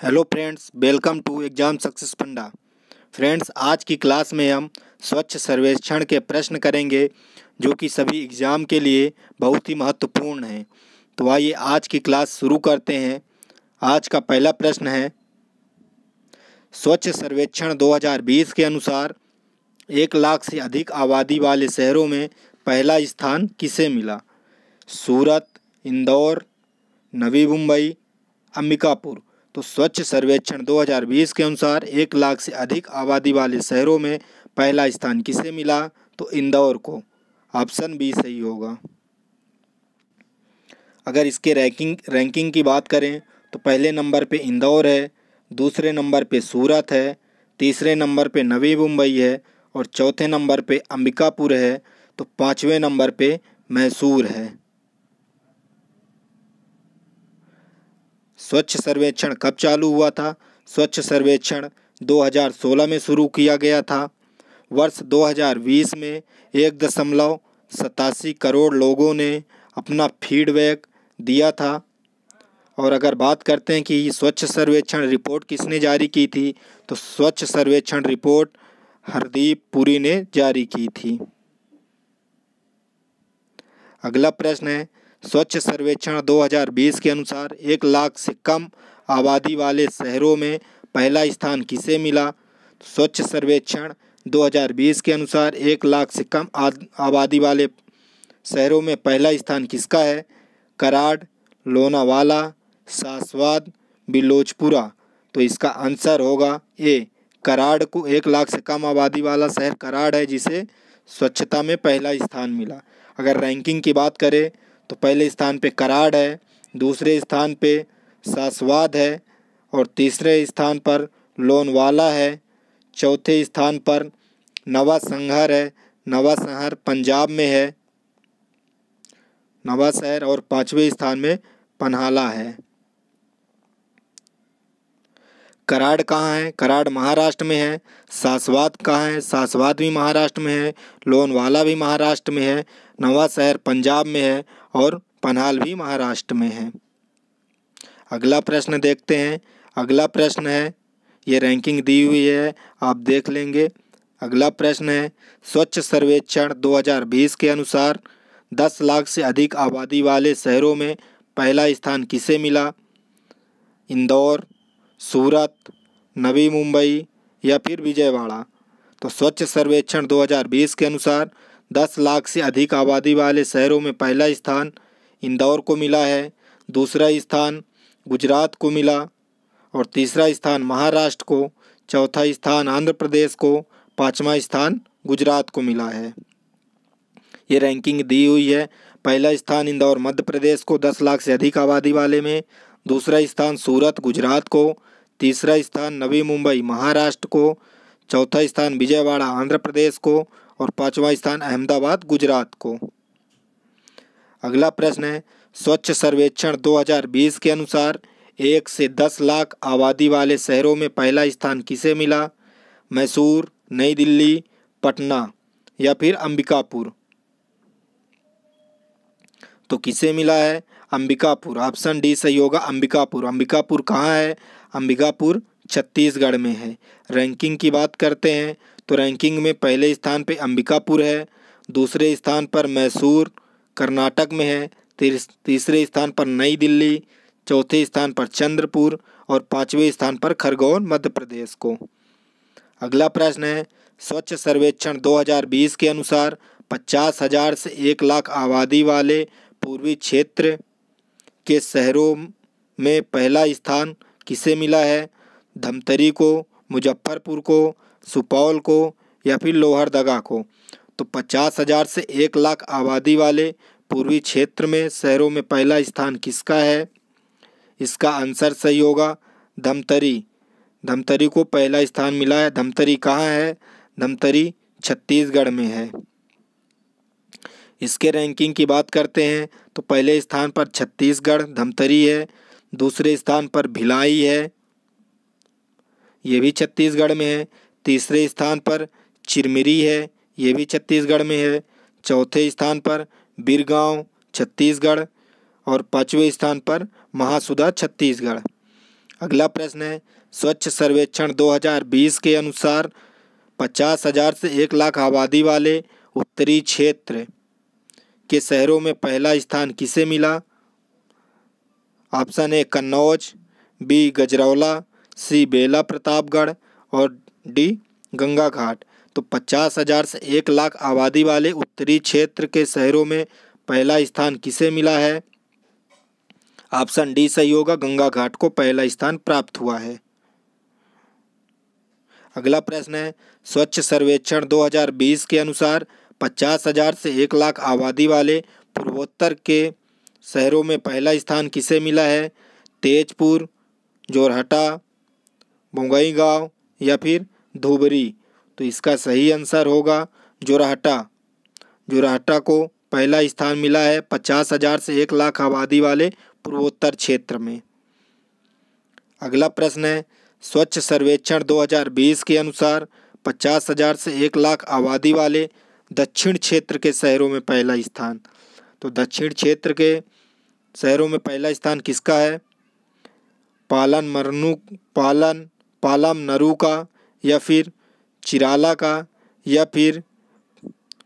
Hello friends, welcome to exam success funda. Friends, आज की class में हम स्वच्छ सर्वेक्षण के प्रश्न करेंगे जो कि सभी एग्ज़ाम के लिए बहुत ही महत्वपूर्ण हैं। तो आइए आज की क्लास शुरू करते हैं। आज का पहला प्रश्न है, स्वच्छ सर्वेक्षण 2020 के अनुसार 1 लाख से अधिक आबादी वाले शहरों में पहला स्थान किसे मिला? सूरत, इंदौर, नवी मुंबई, अंबिकापुर। तो स्वच्छ सर्वेक्षण 2020 के अनुसार 1 लाख से अधिक आबादी वाले शहरों में पहला स्थान किसे मिला? तो इंदौर को। ऑप्शन बी सही होगा। अगर इसके रैंकिंग की बात करें तो पहले नंबर पे इंदौर है, दूसरे नंबर पे सूरत है, तीसरे नंबर पे नवी मुंबई है और चौथे नंबर पे अंबिकापुर है। तो पाँचवें नंबर पे मैसूर है। स्वच्छ सर्वेक्षण कब चालू हुआ था? स्वच्छ सर्वेक्षण 2016 में शुरू किया गया था। वर्ष 2020 में 1.87 करोड़ लोगों ने अपना फीडबैक दिया था। और अगर बात करते हैं कि स्वच्छ सर्वेक्षण रिपोर्ट किसने जारी की थी, तो स्वच्छ सर्वेक्षण रिपोर्ट हरदीप पुरी ने जारी की थी। अगला प्रश्न है, स्वच्छ सर्वेक्षण 2020 के अनुसार 1 लाख से कम आबादी वाले शहरों में पहला स्थान किसे मिला? स्वच्छ सर्वेक्षण 2020 के अनुसार 1 लाख से कम आबादी वाले शहरों में पहला स्थान किसका है? कराड़, लोनावाला, सासवाद, बिलोचपुरा। तो इसका आंसर होगा ए, कराड़ को 1 लाख से कम आबादी वाला शहर कराड़ है जिसे स्वच्छता में पहला स्थान मिला। अगर रैंकिंग की बात करें तो पहले स्थान पे कराड़ है, दूसरे स्थान पे सासवाद है और तीसरे स्थान पर लोनावाला है। चौथे स्थान पर नवांशहर है, नवांशहर पंजाब में है, नवांशहर। और पाँचवें स्थान में पन्हाला है। कराड़ कहाँ है? कराड़ महाराष्ट्र में है। सासवाद कहाँ है? सासवाद भी महाराष्ट्र में है। लोनावाला भी महाराष्ट्र में है। नवांशहर पंजाब में है और पन्हाल भी महाराष्ट्र में है। अगला प्रश्न देखते हैं। अगला प्रश्न है, ये रैंकिंग दी हुई है, आप देख लेंगे। अगला प्रश्न है, स्वच्छ सर्वेक्षण 2020 के अनुसार 10 लाख से अधिक आबादी वाले शहरों में पहला स्थान किसे मिला? इंदौर, सूरत, नवी मुंबई या फिर विजयवाड़ा। तो स्वच्छ सर्वेक्षण 2020 के अनुसार 10 लाख से अधिक आबादी वाले शहरों में पहला स्थान इंदौर को मिला है, दूसरा स्थान गुजरात को मिला और तीसरा स्थान महाराष्ट्र को, चौथा स्थान आंध्र प्रदेश को, पाँचवा स्थान गुजरात को मिला है। ये रैंकिंग दी हुई है। पहला स्थान इंदौर मध्य प्रदेश को 10 लाख से अधिक आबादी वाले में, दूसरा स्थान सूरत गुजरात को, तीसरा स्थान नवी मुंबई महाराष्ट्र को, चौथा स्थान विजयवाड़ा आंध्र प्रदेश को और पाँचवा स्थान अहमदाबाद गुजरात को। अगला प्रश्न है, स्वच्छ सर्वेक्षण 2020 के अनुसार 1 से 10 लाख आबादी वाले शहरों में पहला स्थान किसे मिला? मैसूर, नई दिल्ली, पटना या फिर अंबिकापुर। तो किसे मिला है? अंबिकापुर। ऑप्शन डी सही होगा, अंबिकापुर। अंबिकापुर कहाँ है? अंबिकापुर छत्तीसगढ़ में है। रैंकिंग की बात करते हैं तो रैंकिंग में पहले स्थान पे अंबिकापुर है, दूसरे स्थान पर मैसूर कर्नाटक में है, तीसरे स्थान पर नई दिल्ली, चौथे स्थान पर चंद्रपुर और पाँचवें स्थान पर खरगोन मध्य प्रदेश को। अगला प्रश्न है, स्वच्छ सर्वेक्षण 2020 के अनुसार 50,000 से 1 लाख आबादी वाले पूर्वी क्षेत्र के शहरों में पहला स्थान किसे मिला है? धमतरी को, मुजफ्फरपुर को, सुपौल को या फिर लोहरदगा को। तो 50,000 से 1 लाख आबादी वाले पूर्वी क्षेत्र में शहरों में पहला स्थान किसका है? इसका आंसर सही होगा धमतरी। धमतरी को पहला स्थान मिला है। धमतरी कहाँ है? धमतरी छत्तीसगढ़ में है। इसके रैंकिंग की बात करते हैं तो पहले स्थान पर छत्तीसगढ़ धमतरी है, दूसरे स्थान पर भिलाई है, ये भी छत्तीसगढ़ में है, तीसरे स्थान पर चिरमिरी है, ये भी छत्तीसगढ़ में है, चौथे स्थान पर बिरगांव छत्तीसगढ़ और पाँचवें स्थान पर महासुधा छत्तीसगढ़। अगला प्रश्न है, स्वच्छ सर्वेक्षण 2020 के अनुसार 50,000 से 1 लाख आबादी वाले उत्तरी क्षेत्र के शहरों में पहला स्थान किसे मिला? Option A Kannauj, B Gajraula, C Bela Pratapgarh और डी गंगा घाट। तो 50,000 से 1 लाख आबादी वाले उत्तरी क्षेत्र के शहरों में पहला स्थान किसे मिला है? ऑप्शन डी सही होगा, गंगा घाट को पहला स्थान प्राप्त हुआ है। अगला प्रश्न है, स्वच्छ सर्वेक्षण 2020 के अनुसार 50,000 से 1 लाख आबादी वाले पूर्वोत्तर के शहरों में पहला स्थान किसे मिला है? तेजपुर, जोरहटा, बोंगईगांव या फिर धुबरी। तो इसका सही आंसर होगा जोरहटा। जोरहटा को पहला स्थान मिला है 50,000 से 1 लाख आबादी वाले पूर्वोत्तर क्षेत्र में। अगला प्रश्न है, स्वच्छ सर्वेक्षण 2020 के अनुसार 50,000 से 1 लाख आबादी वाले दक्षिण क्षेत्र के शहरों में पहला स्थान। तो दक्षिण क्षेत्र के शहरों में पहला स्थान किसका है? पालम-नरू का या फिर चिराला का या फिर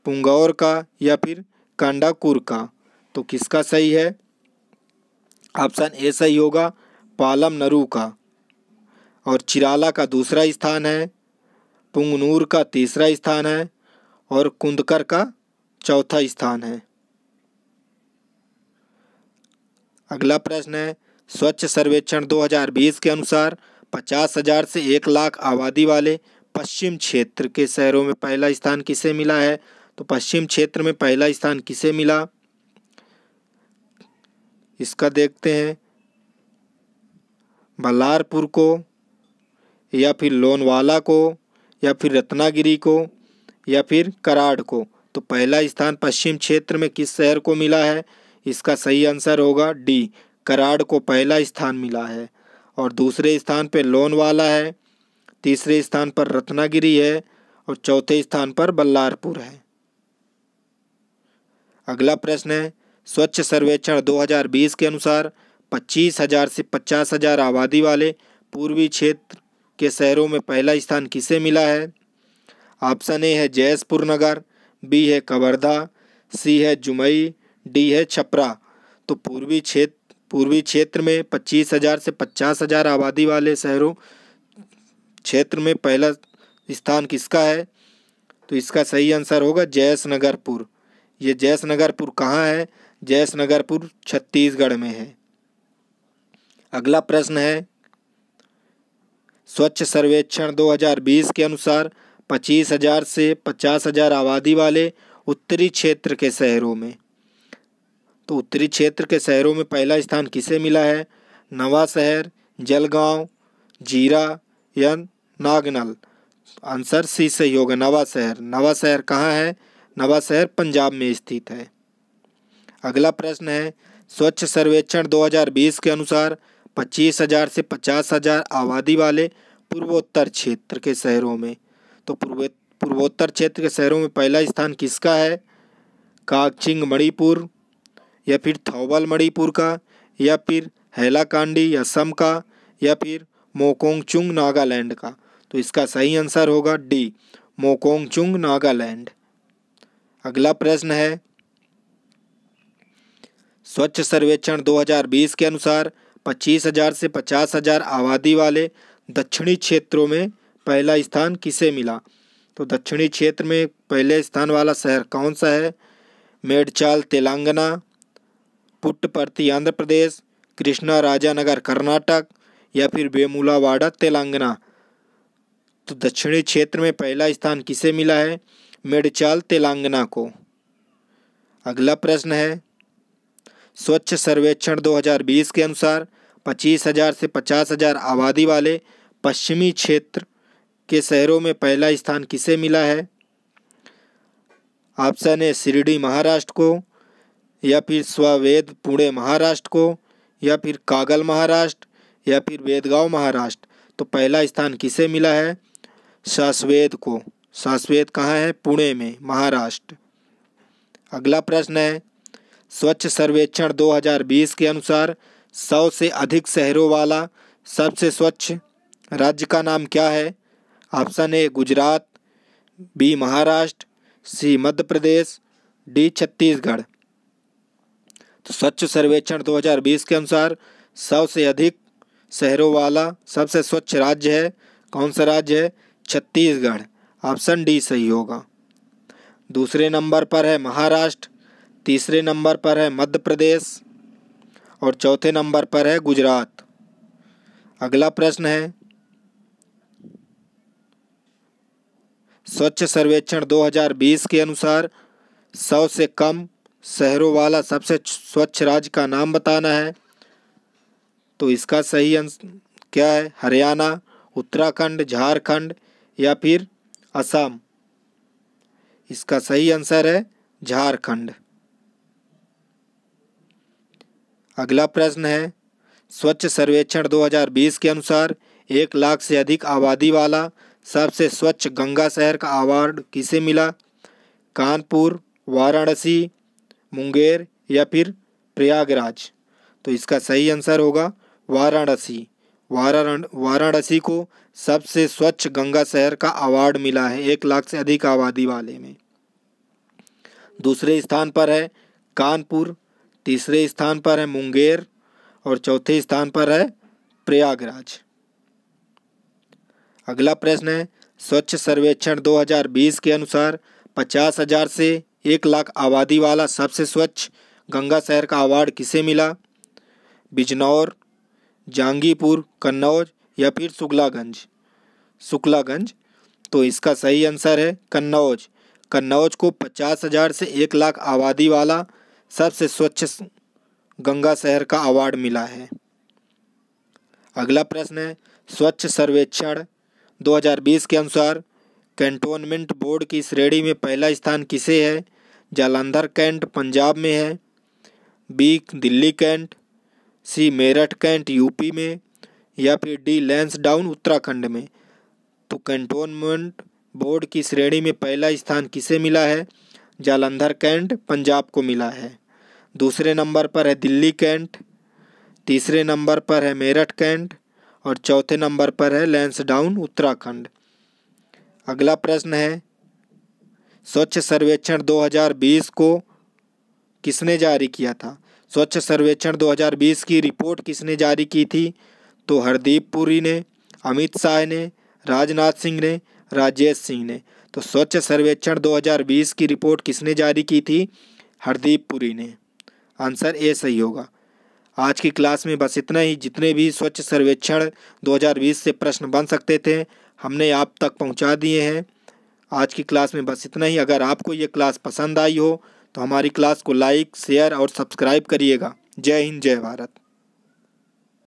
पुंगौर का या फिर कांडाकुर का। तो किसका सही है? ऑप्शन ए सही होगा, पालम-नरू का। और चिराला का दूसरा स्थान है, पुंगनूर का तीसरा स्थान है और कुंदकर का चौथा स्थान है। अगला प्रश्न है, स्वच्छ सर्वेक्षण 2020 के अनुसार 50,000 से 1 लाख आबादी वाले पश्चिम क्षेत्र के शहरों में पहला स्थान किसे मिला है? तो पश्चिम क्षेत्र में पहला स्थान किसे मिला, इसका देखते हैं। बल्लारपुर को या फिर लोनावाला को या फिर रत्नागिरी को या फिर कराड़ को। तो पहला स्थान पश्चिम क्षेत्र में किस शहर को मिला है? इसका सही आंसर होगा डी, कराड़ को पहला स्थान मिला है। और दूसरे स्थान पर लोनावाला है, तीसरे स्थान पर रत्नागिरी है और चौथे स्थान पर बल्लारपुर है। अगला प्रश्न है, स्वच्छ सर्वेक्षण 2020 के अनुसार 25,000 से 50,000 आबादी वाले पूर्वी क्षेत्र के शहरों में पहला स्थान किसे मिला है? ऑप्शन ए है जयपुर नगर, बी है कवर्धा, सी है जुमई, डी है छपरा। तो पूर्वी क्षेत्र में 25,000 से 50,000 आबादी वाले शहरों क्षेत्र में पहला स्थान किसका है? तो इसका सही आंसर होगा जयनगरपुर। ये जयनगरपुर कहाँ है? जयनगरपुर छत्तीसगढ़ में है। अगला प्रश्न है, स्वच्छ सर्वेक्षण 2020 के अनुसार 25,000 से 50,000 आबादी वाले उत्तरी क्षेत्र के शहरों में। तो उत्तरी क्षेत्र के शहरों में पहला स्थान किसे मिला है? नवा शहर, जलगांव, जीरा या नागनल। आंसर सी सही होगा, नवा शहर। नवा शहर कहाँ है? नवा शहर पंजाब में स्थित है। अगला प्रश्न है, स्वच्छ सर्वेक्षण 2020 के अनुसार 25,000 से 50,000 आबादी वाले पूर्वोत्तर क्षेत्र के शहरों में। तो पूर्वोत्तर क्षेत्र के शहरों में पहला स्थान किसका है? काकचिंग मणिपुर या फिर थौबल मणिपुर का या फिर हैलाकांडी असम का या फिर मोकोंगचुंग नागालैंड का। तो इसका सही आंसर होगा डी, मोकोंगचुंग नागालैंड। अगला प्रश्न है, स्वच्छ सर्वेक्षण 2020 के अनुसार 25,000 से 50,000 आबादी वाले दक्षिणी क्षेत्रों में पहला स्थान किसे मिला? तो दक्षिणी क्षेत्र में पहले स्थान वाला शहर कौन सा है? मेडचाल तेलंगाना, पुट्टपर्ती आंध्र प्रदेश, कृष्णाराजानगर कर्नाटक या फिर वेमुलावाड़ा तेलंगाना। तो दक्षिणी क्षेत्र में पहला स्थान किसे मिला है? मेडचाल तेलंगाना को। अगला प्रश्न है, स्वच्छ सर्वेक्षण 2020 के अनुसार 25,000 से 50,000 आबादी वाले पश्चिमी क्षेत्र के शहरों में पहला स्थान किसे मिला है? ऑप्शन ए शिरडी महाराष्ट्र को या फिर स्वावेद पुणे महाराष्ट्र को या फिर कागल महाराष्ट्र या फिर वेदगांव महाराष्ट्र। तो पहला स्थान किसे मिला है? सासवेद को। सासवेद कहाँ है? पुणे में, महाराष्ट्र। अगला प्रश्न है, स्वच्छ सर्वेक्षण 2020 के अनुसार 100 से अधिक शहरों वाला सबसे स्वच्छ राज्य का नाम क्या है? Option A Gujarat, B Maharashtra, C Madhya Pradesh, D Chhattisgarh. तो स्वच्छ सर्वेक्षण 2020 के अनुसार सबसे अधिक शहरों वाला सबसे स्वच्छ राज्य है, कौन सा राज्य है? छत्तीसगढ़। ऑप्शन डी सही होगा। दूसरे नंबर पर है महाराष्ट्र, तीसरे नंबर पर है मध्य प्रदेश और चौथे नंबर पर है गुजरात। अगला प्रश्न है, स्वच्छ सर्वेक्षण 2020 के अनुसार 100 से कम शहरों वाला सबसे स्वच्छ राज्य का नाम बताना है। तो इसका सही आंसर क्या है? हरियाणा, उत्तराखंड, झारखंड या फिर असम। इसका सही आंसर है झारखंड। अगला प्रश्न है, स्वच्छ सर्वेक्षण 2020 के अनुसार 1 लाख से अधिक आबादी वाला सबसे स्वच्छ गंगा शहर का अवार्ड किसे मिला? कानपुर, वाराणसी, मुंगेर या फिर प्रयागराज। तो इसका सही आंसर होगा वाराणसी। वाराणसी को सबसे स्वच्छ गंगा शहर का अवार्ड मिला है 1 लाख से अधिक आबादी वाले में। दूसरे स्थान पर है कानपुर, तीसरे स्थान पर है मुंगेर और चौथे स्थान पर है प्रयागराज। अगला प्रश्न है, स्वच्छ सर्वेक्षण 2020 के अनुसार 50,000 से 1 लाख आबादी वाला सबसे स्वच्छ गंगा शहर का अवार्ड किसे मिला? बिजनौर, जहांगीरपुर, कन्नौज या फिर शुक्लागंज। तो इसका सही आंसर है कन्नौज। कन्नौज को 50,000 से 1 लाख आबादी वाला सबसे स्वच्छ गंगा शहर का अवार्ड मिला है। अगला प्रश्न है, स्वच्छ सर्वेक्षण 2020 के अनुसार कैंटोनमेंट बोर्ड की श्रेणी में पहला स्थान किसे है? जालंधर कैंट पंजाब में है, बी दिल्ली कैंट, सी मेरठ कैंट यूपी में या फिर डी लैंसडाउन उत्तराखंड में। तो कैंटोनमेंट बोर्ड की श्रेणी में पहला स्थान किसे मिला है? जालंधर कैंट पंजाब को मिला है। दूसरे नंबर पर है दिल्ली कैंट, तीसरे नंबर पर है मेरठ कैंट और चौथे नंबर पर है लैंसडाउन उत्तराखंड। अगला प्रश्न है, स्वच्छ सर्वेक्षण 2020 को किसने जारी किया था? स्वच्छ सर्वेक्षण 2020 की रिपोर्ट किसने जारी की थी? तो हरदीप पुरी ने, अमित शाह ने, राजनाथ सिंह ने, राजेश सिंह ने। तो स्वच्छ सर्वेक्षण 2020 की रिपोर्ट किसने जारी की थी? हरदीप पुरी ने। आंसर ए सही होगा। आज की क्लास में बस इतना ही। जितने भी स्वच्छ सर्वेक्षण 2020 से प्रश्न बन सकते थे हमने आप तक पहुंचा दिए हैं। आज की क्लास में बस इतना ही। अगर आपको ये क्लास पसंद आई हो तो हमारी क्लास को लाइक, शेयर और सब्सक्राइब करिएगा। जय हिंद, जय भारत।